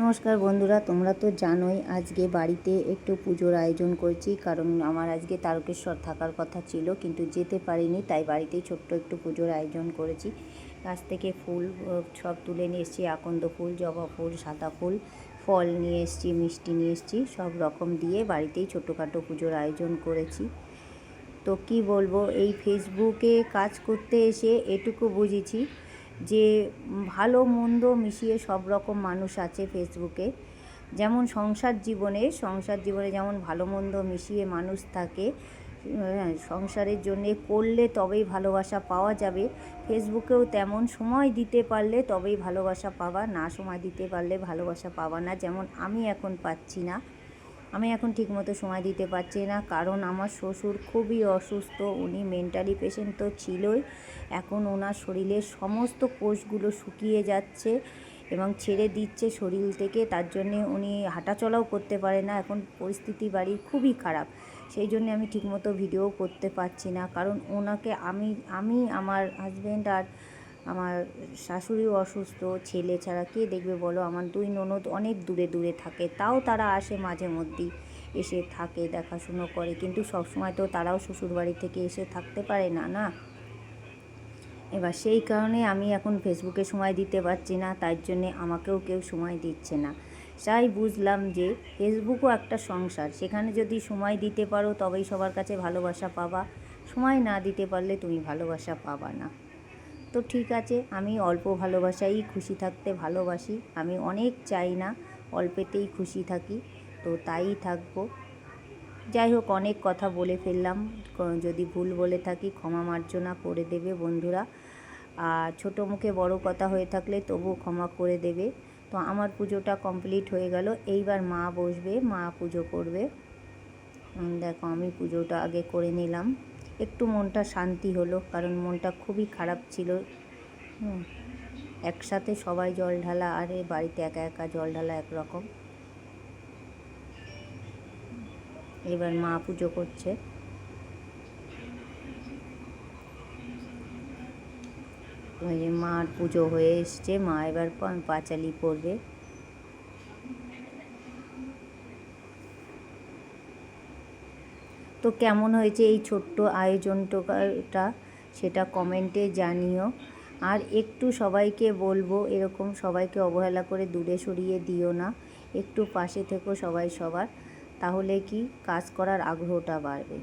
নমস্কার বন্ধুরা, তোমরা তো জানোই আজকে বাড়িতে একটু পুজোর আয়োজন করছি। কারণ আমার আজকে তারকেশ্বর থাকার কথা ছিল, কিন্তু যেতে পারিনি, তাই বাড়িতেই ছোট্ট একটু পুজোর আয়োজন করেছি। গাছ থেকে ফুল সব তুলে নিয়ে এসেছি, আকন্দ ফুল, জবা ফুল, সাদা ফুল, ফল নিয়ে এসেছি, মিষ্টি নিয়ে এসেছি, সব রকম দিয়ে বাড়িতেই ছোটোখাটো পুজোর আয়োজন করেছি। তো কি বলবো, এই ফেসবুকে কাজ করতে এসে এটুকু বুঝেছি যে ভালো মন্দ মিশিয়ে সব রকম মানুষ আছে ফেসবুকে। যেমন সংসার জীবনে যেমন ভালো মন্দ মিশিয়ে মানুষ থাকে, সংসারের জন্যে করলে তবেই ভালোবাসা পাওয়া যাবে। ফেসবুকেও তেমন সময় দিতে পারলে তবেই ভালোবাসা পাবা, না সময় দিতে পারলে ভালোবাসা পাবা না। যেমন আমি এখন পাচ্ছি না, আমি এখন ঠিকমতো সময় দিতে পারছি না, কারণ আমার শ্বশুর খুবই অসুস্থ। উনি মেন্টালি পেশেন্ট তো ছিলই, এখন ওনার শরীরের সমস্ত কোষগুলো শুকিয়ে যাচ্ছে এবং ছেড়ে দিচ্ছে শরীর থেকে। তার জন্যে উনি হাঁটাচলাও করতে পারে না, এখন পরিস্থিতি বাড়ির খুবই খারাপ। সেই জন্যে আমি ঠিকমতো ভিডিও করতে পারছি না, কারণ ওনাকে আমি আমার হাজব্যান্ড আর আমার শাশুড়িও অসুস্থ, ছেলে ছাড়া কে দেখবে বলো। আমার দুই ননদ অনেক দূরে দূরে থাকে, তাও তারা আসে মাঝে মধ্যেই, এসে থাকে, দেখাশুনো করে, কিন্তু সবসময় তো তারাও শ্বশুরবাড়ি থেকে এসে থাকতে পারে না না। এবার সেই কারণে আমি এখন ফেসবুকে সময় দিতে পারছি না, তাই জন্যে আমাকেও কেউ সময় দিচ্ছে না। তাই বুঝলাম যে ফেসবুকও একটা সংসার, সেখানে যদি সময় দিতে পারো তবেই সবার কাছে ভালোবাসা পাবা, সময় না দিতে পারলে তুমি ভালোবাসা পাবা না। তো ঠিক আছে, আমি অল্প ভালোবাসাই খুশি থাকতে ভালোবাসি, আমি অনেক চাই না, অল্পেতেই খুশি থাকি, তো তাই থাকবো। যাই হোক, অনেক কথা বলে ফেললাম, যদি ভুল বলে থাকি ক্ষমা মার্জনা করে দেবে বন্ধুরা। আর ছোটো মুখে বড় কথা হয়ে থাকলে তবুও ক্ষমা করে দেবে। তো আমার পুজোটা কমপ্লিট হয়ে গেল, এইবার মা বসবে, মা পুজো করবে। দেখো আমি পুজোটা আগে করে নিলাম, একটু মনটা শান্তি হলো, কারণ মনটা খুবই খারাপ ছিল। একসাথে সবাই জল ঢালা, আর বাড়িতে একা একা জল ঢালা একরকম। এবার মা পুজো করছে। মার পুজো হয়ে এসছে, মা এবার পাঁচালি পড়বে। তো কেমন হয়েছে এই ছোট্ট আয়োজনটা, সেটা কমেন্টে জানিও। আর একটু সবাইকে বলবো, এরকম সবাইকে অবহেলা করে দূরে সরিয়ে দিও না, একটু পাশে থেকো সবাই সবার, তাহলে কি কাজ করার আগ্রহটা বাড়বে।